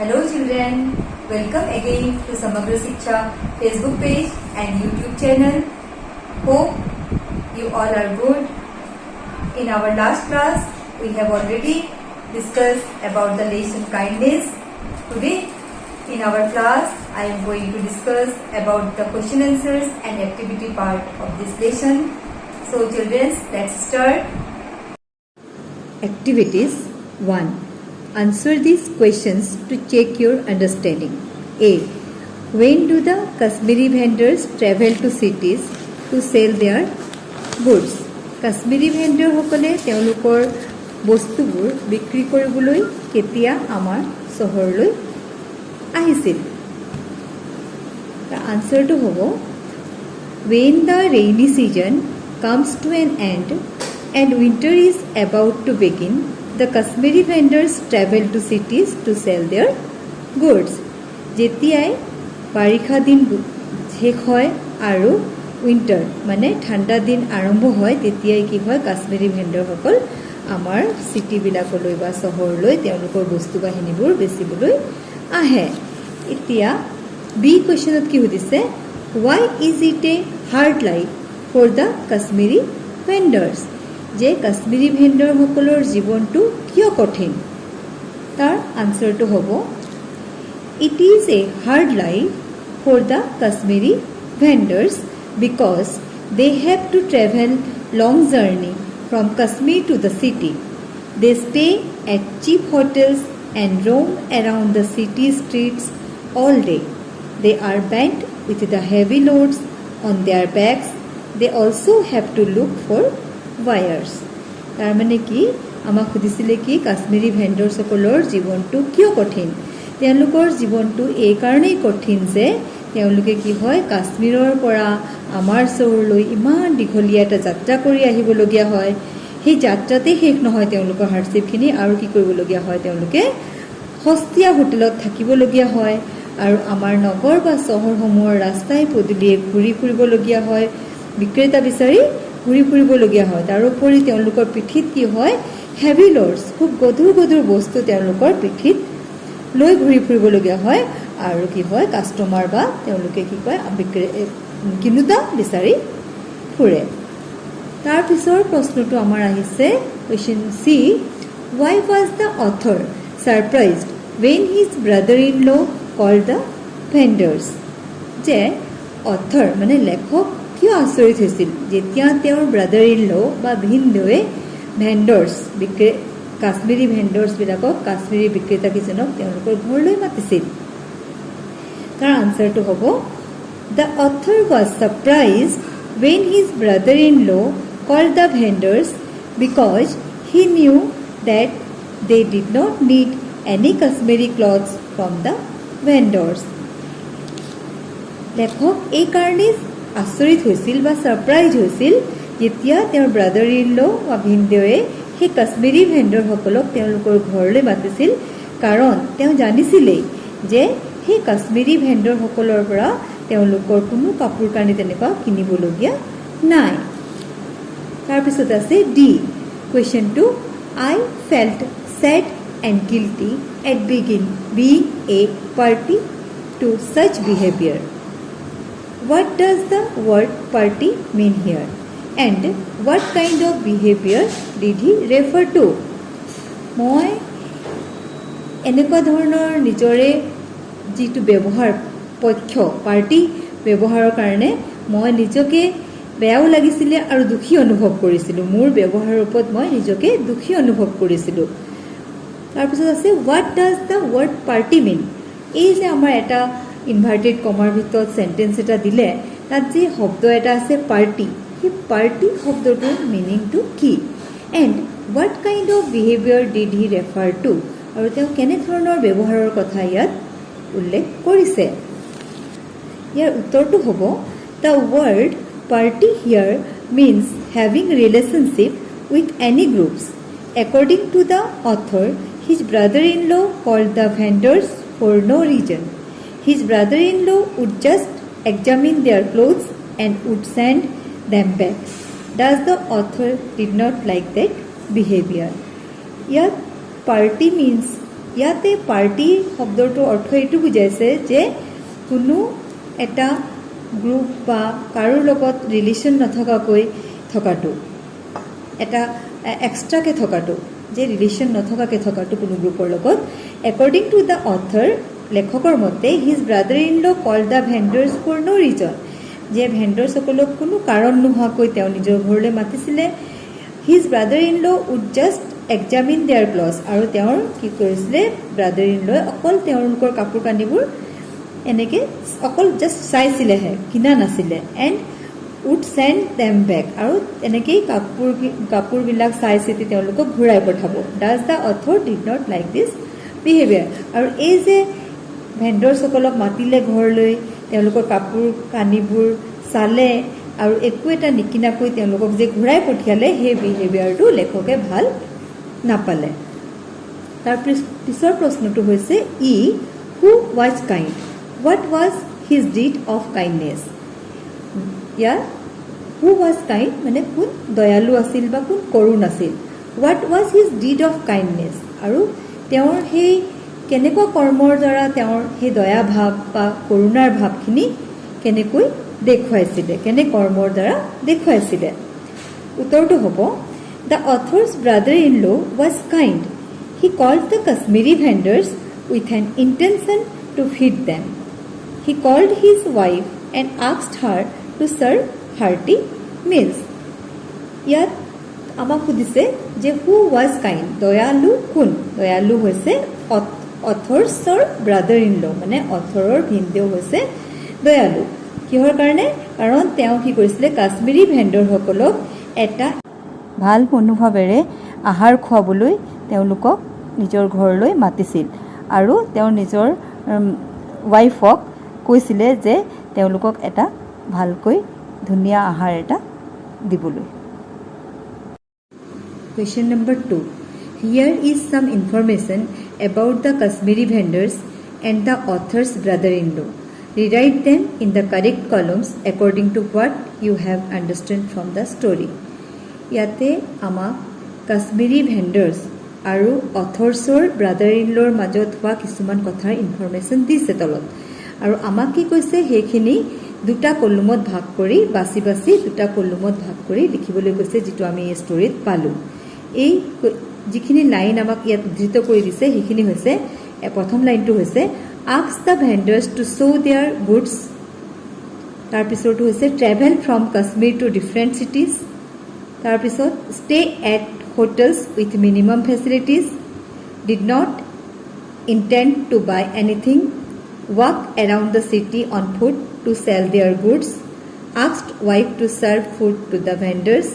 Hello children, welcome again to Samagra Shiksha Facebook page and YouTube channel. Hope you all are good. In our last class, we have already discussed about the lesson kindness. Today, in our class, I am going to discuss about the question answers and activity part of this lesson. So children, let's start. Activities 1. Answer these questions to check your understanding. A. When do the Kashmiri vendors travel to cities to sell their goods? Kashmiri vendor সকলে তেওঁলোকৰ বস্তুবোৰ বিক্ৰী কৰিবলৈ কেতিয়া আমাৰ চহৰলৈ আহিছিল? The answer to হ'ব when the rainy season comes to an end and winter is about to begin, the Kashmiri vendors travel to cities to sell their goods. যেতিয়াই বাৰিষা দিন শেষ হয় আৰু উইন্টাৰ মানে ঠাণ্ডা দিন আৰম্ভ হয় তেতিয়াই কি হয় কাশ্মীৰী ভেণ্ডৰসকল আমাৰ চিটিবিলাকলৈ বা চহৰলৈ তেওঁলোকৰ বস্তু বাহিনীবোৰ বেচিবলৈ আহে। এতিয়া বি কুৱেশ্যনত কি সুধিছে why is it a hard life for the Kashmiri vendors? যে কাশ্মীৰী ভেণ্ডৰসকলৰ জীৱনটো কিয় কঠিন? তাৰ আনসাৰটো হ'ব it is a hard life for the Kashmiri vendors because they have to travel long journey from Kashmir to the city. They stay at cheap hotels and roam around the city streets all day. They are bent with the heavy loads on their backs. They also have to look for wires. তাৰ মানে কি আমাক সুধিছিলে কি কাশ্মীৰী ভেণ্ডৰসকলৰ জীৱনটো কিয় কঠিন? তেওঁলোকৰ জীৱনটো এই কাৰণেই কঠিন যে তেওঁলোকে কি হয় কাশ্মীৰৰ পৰা আমাৰ চহৰলৈ ইমান দীঘলীয়া এটা যাত্ৰা কৰি আহিবলগীয়া হয়। সেই যাত্ৰাতে শেষ নহয় তেওঁলোকৰ হাৰ্ডশ্বিপখিনি আৰু কি কৰিবলগীয়া হয় তেওঁলোকে সস্তীয়া হোটেলত থাকিবলগীয়া হয় আৰু আমাৰ নগৰ বা চহৰসমূহৰ ৰাস্তাই পদূলিয়ে ঘূৰি ফুৰিবলগীয়া হয়, বিক্ৰেতা বিচাৰি ঘূৰি ফুৰিবলগীয়া হয়। তাৰোপৰি তেওঁলোকৰ পিঠিত কি হয় হেভি লোডছ খুব গধুৰ গধুৰ বস্তু তেওঁলোকৰ পিঠিত লৈ ঘূৰি ফুৰিবলগীয়া হয় আৰু কি হয় কাষ্টমাৰ বা তেওঁলোকে কি কয় কিনোতা বিচাৰি ফুৰে। তাৰপিছৰ প্ৰশ্নটো আমাৰ আহিছে question C why was the author surprised when his brother-in-law called the vendors? যে অথৰ মানে লেখক কিয় আচৰিত হৈছিল যেতিয়া তেওঁৰ ব্ৰাদাৰ ইন ল বা ভিনদেউৱে ভেণ্ডৰ্ছ কাশ্মীৰী ভেণ্ডৰ্ছবিলাকক কাশ্মীৰী বিক্ৰেতাকেইজনক তেওঁলোকৰ ঘৰলৈ মাতিছিল? তাৰ আনসাৰটো হ'ব the author was surprised when his brother-in-law called the vendors because he knew that they did not need any Kashmiri clothes from the vendors. লেখক এই কাৰণে আচৰিত হৈছিল বা ছাৰপ্ৰাইজ হৈছিল যেতিয়া তেওঁৰ ব্ৰাদাৰ ইন ল বা ভিনদেউৱে সেই কাশ্মীৰী ভেণ্ডৰসকলক তেওঁলোকৰ ঘৰলৈ মাতিছিল কাৰণ তেওঁ জানিছিলেই যে সেই কাশ্মীৰী ভেণ্ডৰসকলৰ পৰা তেওঁলোকৰ কোনো কাপোৰ কানি তেনেকুৱা কিনিবলগীয়া নাই। তাৰপিছত আছে ডি কুৱেশ্যনটো I felt sad and guilty at being a party to such behavior. What does the word party mean here? And what kind of behavior did he refer to? মই এনেকুৱা ধৰণৰ নিজৰে যিটো ব্যৱহাৰ পক্ষ পাৰ্টি ব্যৱহাৰৰ কাৰণে মই নিজকে বেয়াও লাগিছিলে আৰু দুখী অনুভৱ কৰিছিলোঁ। মোৰ ব্যৱহাৰৰ ওপৰত মই নিজকে দুখী অনুভৱ কৰিছিলোঁ। তাৰপিছত আছে what does the word party mean? এই যে আমাৰ এটা ইনভাৰ্টেড কমাৰ ভিতৰত চেণ্টেন্স এটা দিলে তাত যে শব্দ এটা আছে পাৰ্টি, সেই পাৰ্টি শব্দটোৰ মিনিংটো কি? And what kind of behaviour did he refer to? আৰু তেওঁ কেনেধৰণৰ ব্যৱহাৰৰ কথা ইয়াত উল্লেখ কৰিছে? ইয়াৰ উত্তৰটো হ'ব the word party here means having relationship with any groups. According to the author, his brother-in-law called the vendors for no reason. His brother-in-law would just examine their clothes and would send them back. Thus the author did not like that behavior. Here party means ইয়াতে party শব্দটোৰ অৰ্থ এইটো বুজাইছে যে কোনো এটা group বা কাৰোৰ লগত ৰিলেশ্যন নথকাকৈ থকাটো, এটা এক্সট্ৰাকৈ থকাটো, যে ৰিলেশ্যন নথকাকৈ থকাটো কোনো গ্ৰুপৰ লগত। একৰ্ডিং টু দ্য অথৰ, লেখকৰ মতে, his brother in law call the vendors for no' reason, যে ভেণ্ডাৰ্ছসকলক কোনো কাৰণ নোহোৱাকৈ তেওঁ নিজৰ ঘৰলৈ মাতিছিলে। His brother in law would just examine their cloth, আৰু তেওঁৰ কি কৰিছিলে, ব্ৰাদাৰ ইন লৈ অকল তেওঁলোকৰ কাপোৰ কানিবোৰ এনেকৈ অকল জাষ্ট চাইছিলেহে, কিনা নাছিলে। And would send them back, আৰু এনেকৈয়ে কাপোৰবিলাক চাই চিতি তেওঁলোকক ঘূৰাই পঠাব। Does the author did not like this behaviour, আৰু এই যে ভেণ্ডাৰ্ছসকলক মাতিলে ঘৰলৈ, তেওঁলোকৰ কাপোৰ কানিবোৰ চালে আৰু একো এটা নিকিনাকৈ তেওঁলোকক যে ঘূৰাই পঠিয়ালে, সেই বিহেভিয়াৰটো লেখকে ভাল নাপালে। তাৰ পিছৰ প্ৰশ্নটো হৈছে ই who was kind, what was his deed of kindness. ইয়াৰ হু ৱাজ কাইণ্ড মানে কোন দয়ালু আছিল বা কোন কৰুণ আছিল। What was his deed of kindness, আৰু তেওঁৰ সেই কেনেকুৱা কৰ্মৰ দ্বাৰা তেওঁৰ সেই দয়া ভাৱ বা কৰুণাৰ ভাৱখিনি কেনেকৈ দেখুৱাইছিলে, কেনে কৰ্মৰ দ্বাৰা দেখুৱাইছিলে। উত্তৰটো হ'ব the author's brother in law was kind, he called the Kashmiri vendors with an intention to feed them. He called his wife and asked her to serve hearty meals. ইয়াত আমাক সুধিছে যে হু ৱাজ কাইণ্ড, দয়ালু কোন? দয়ালু হৈছে অথৰ্ছৰ ব্ৰাদাৰ ইন ল, মানে অথৰৰ ভিনদেউ হৈছে দয়ালু। কিহৰ কাৰণে? কাৰণ তেওঁ কি কৰিছিলে, কাশ্মীৰী ভেণ্ডাৰসকলক এটা ভাল মনোভাৱেৰে আহাৰ খুৱাবলৈ তেওঁলোকক নিজৰ ঘৰলৈ মাতিছিল, আৰু তেওঁ নিজৰ ৱাইফক কৈছিলে যে তেওঁলোকক এটা ভালকৈ ধুনীয়া আহাৰ এটা দিবলৈ। Question number 2. Here is some information about the Kashmiri vendors and the author's brother-in-law. Rewrite them in the correct columns according to what you have understood from the story. ইয়াতে আমাক কাশ্মীৰী ভেণ্ডাৰ্ছ আৰু অথৰ্ছৰ ব্ৰাদাৰ-ইন-ল'ৰ মাজত হোৱা কিছুমান কথাৰ ইনফৰমেশ্যন দিছে তলত, আৰু আমাক কি কৈছে সেইখিনি দুটা কলমত ভাগ কৰি বাছি বাছি দুটা কলমত ভাগ কৰি লিখিবলৈ কৈছে, যিটো আমি এই ষ্টৰীত পালোঁ। এই যিখিনি লাইন আমাক ইয়াত উদ্ধৃত কৰি দিছে সেইখিনি হৈছে, প্ৰথম লাইনটো হৈছে ask the vendors to show' their goods, তাৰপিছৰটো হৈছে travel from Kashmir to different cities, তাৰপিছত stay at hotels with minimum facilities, did not intend to buy anything, walk around the city on foot to sell their goods, asked wife to serve food to the vendors,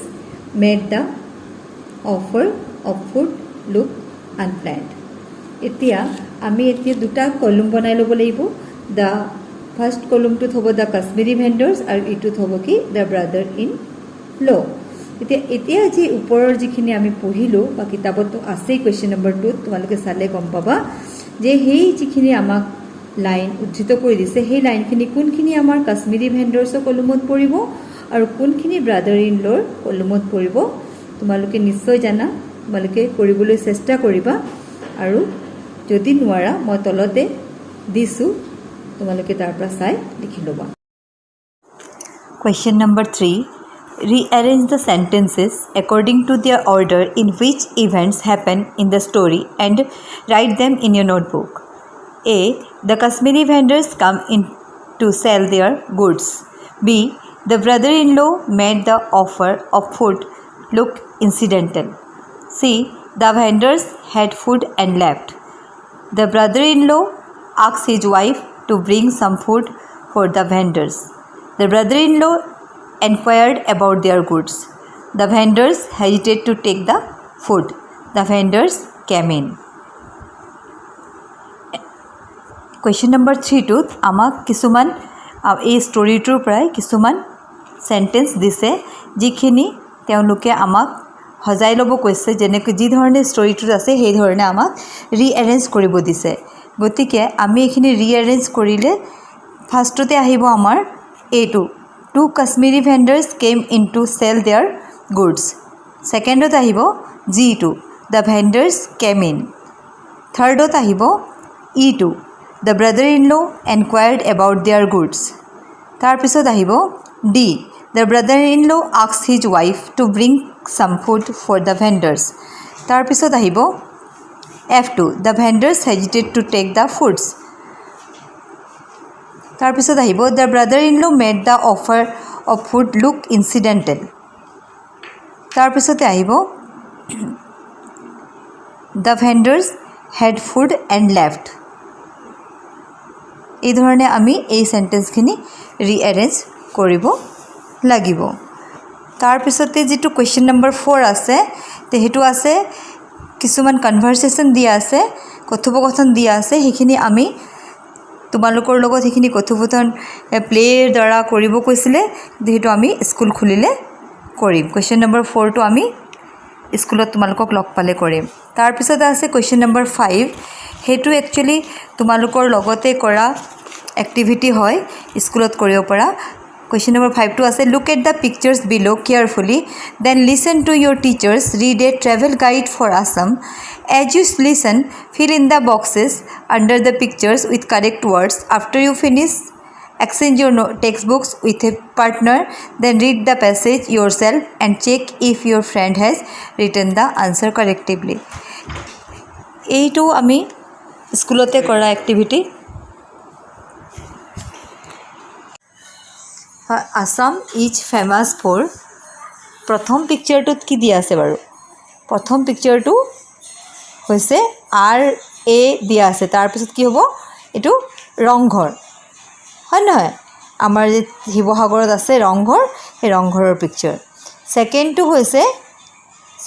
made the offer of food look unplanned. এতিয়া আমি দুটা কলম বনাই ল'ব লাগিব। The first কলমটোত হ'ব the Kashmiri ভেণ্ডাৰ্ছ, আৰু ইটোত হ'ব কি দ্য ব্ৰাদাৰ ইন ল। এতিয়া যি ওপৰৰ যিখিনি আমি পঢ়িলোঁ বা কিতাপতো আছেই কুৱেশ্যন নম্বৰ 2ত, তোমালোকে চালে গম পাবা যে সেই যিখিনি আমাক লাইন উদ্ধৃত কৰি দিছে সেই লাইনখিনি কোনখিনি আমাৰ কাশ্মীৰী ভেণ্ডাৰ্ছৰ কলমত পৰিব আৰু কোনখিনি ব্ৰাদাৰ ইন ল'ৰ কলমত পৰিব তোমালোকে নিশ্চয় জানা। তোমালোকে কৰিবলৈ চেষ্টা কৰিবা, আৰু যদি নোৱাৰা মই তলতে দিছোঁ, তোমালোকে তাৰ পৰা চাই লিখি ল'বা। Question number 3. Rearrange the sentences according to their order in which events happen in the story and write them in your notebook. A. The Kashmiri vendors come in to sell their goods. B. The brother-in-law made the offer of food look incidental. C. The vendors had food and left. The brother-in-law asked his wife to bring some food for the vendors. The brother-in-law inquired about their goods. The vendors hesitated to take the food. The vendors came in. Question number 3টোত আমাক কিছুমান এই ষ্টৰীটোৰ পৰাই কিছুমান sentence দিছে, যিখিনি তেওঁলোকে আমাক সজাই ল'ব কৈছে, যেনেকৈ যি ধৰণে ষ্টৰীটোত আছে সেই ধৰণে আমাক ৰিএৰেঞ্জ কৰিব দিছে। গতিকে আমি এইখিনি ৰিএৰেঞ্জ কৰিলে ফাৰ্ষ্টতে আহিব আমাৰ এইটো, two Kashmiri vendors came in to sell their goods. ছেকেণ্ডত আহিব G2, দ্য ভেণ্ডাৰ্ছ কেম ইন। থাৰ্ডত আহিব E2 দ্য ব্ৰাদাৰ ইন ল' এনকুৱায়াৰ্ড এবাউট দেয়াৰ গুডছ। তাৰপিছত আহিব D the brother in law' asked his wife to bring some food for the vendors. তাৰপিছত আহিব F2 the vendors hesitated to take the foods. তাৰপিছত আহিব the brother in law' made the offer of food look incidental. তাৰপিছতে আহিব the vendors had food and left. এই ধৰণে আমি এই সেন্টেন্সখিনি ৰিএৰেঞ্জ কৰিব লাগিব। তাৰপিছতে যিটো কুৱেশ্যন নম্বৰ 4 আছে সেইটো আছে কিছুমান কনভাৰচেশ্যন দিয়া আছে, কথোপকথন দিয়া আছে। সেইখিনি আমি তোমালোকৰ লগত সেইখিনি কথোপকথন প্লেৰ দ্বাৰা কৰিব কৈছিলে, যিহেতু আমি স্কুল খুলিলে কৰিম। কুৱেশ্যন নম্বৰ 4টো আমি স্কুলত তোমালোকক লগ পালে কৰিম। তাৰপিছতে আছে কুৱেশ্যন নম্বৰ 5, সেইটো একচুৱেলি তোমালোকৰ লগতে কৰা এক্টিভিটি হয়, স্কুলত কৰিব পৰা। কুৱেশ্যন নম্বৰ 5টো আছে look at the pictures below' carefully then listen to your teachers read a travel guide for Assam. As you listen fill in the boxes under the pictures with correct words. After you finish, exchange your textbooks with a partner, then read the passage yourself and check if your friend has written the answer correctly. এইটো আমি স্কুলতে কৰা activity. Assam is famous for, প্ৰথম পিকচাৰটোত কি দিয়া আছে বাৰু? প্ৰথম পিকচাৰটো হৈছে RA দিয়া আছে। তাৰপিছত কি হ'ব? এইটো ৰংঘৰ, হয় নহয়? আমাৰ যে শিৱসাগৰত আছে ৰংঘৰ, সেই ৰংঘৰৰ পিকচাৰ। ছেকেণ্ডটো হৈছে,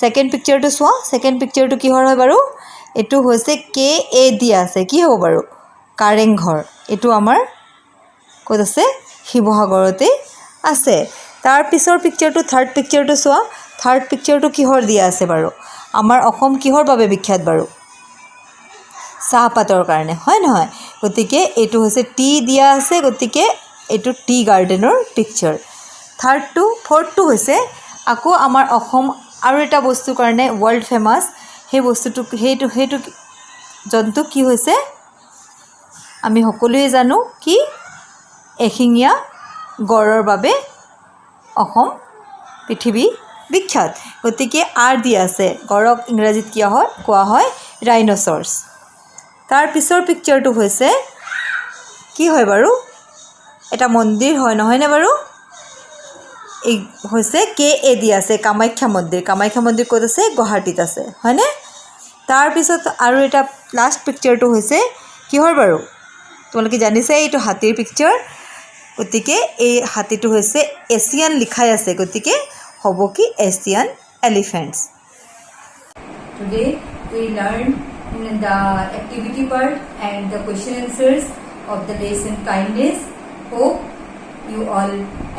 ছেকেণ্ড পিকচাৰটো চোৱা, ছেকেণ্ড পিকচাৰটো কিহৰ হয় বাৰু? এইটো হৈছে KA দিয়া আছে। কি হ'ব বাৰু? কাৰেংঘৰ। এইটো আমাৰ ক'ত আছে? শিৱসাগৰতে আছে। তাৰপিছৰ পিকচাৰটো, থাৰ্ড পিকচাৰটো চোৱা, থাৰ্ড পিকচাৰটো কিহৰ দিয়া আছে বাৰু? আমাৰ অসম কিহৰ বাবে বিখ্যাত বাৰু? চাহপাতৰ কাৰণে, হয় নহয়? গতিকে এইটো হৈছে টি দিয়া আছে, গতিকে এইটো টি গাৰ্ডেনৰ পিকচাৰ। ফ'ৰ্থটো হৈছে আকৌ আমাৰ অসম আৰু এটা বস্তুৰ কাৰণে ৱৰ্ল্ড ফেমাছ। সেই বস্তুটো সেইটো জন্তু কি হৈছে? আমি সকলোৱে জানো কি? এশিঙীয়া গড়ৰ বাবে অসম পৃথিৱী বিখ্যাত। গতিকে R দিয়া আছে। গড়ক ইংৰাজীত কোৱা হয় ৰাইন'চৰ্ছ। তাৰপিছৰ পিকচাৰটো হৈছে কি হয় বাৰু? এটা মন্দিৰ হয়, নহয়নে বাৰু? এই হৈছে KA দিয়া আছে, কামাখ্যা মন্দিৰ। কামাখ্যা মন্দিৰ ক'ত আছে? গুৱাহাটীত আছে, হয়নে? তাৰপিছত আৰু এটা লাষ্ট পিকচাৰটো হৈছে কিহৰ বাৰু? তোমালোকে জানিছে এইটো হাতীৰ পিকচাৰ। গতিকে এই হাতীটো হৈছে এছিয়ান লিখাই আছে, গতিকে হ'ব কি? Asian elephants. Today we learned the activity part and the question answers of the lesson kindness. Hope you all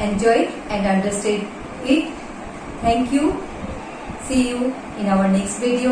enjoyed and understood it. Thank you. See you in our next video.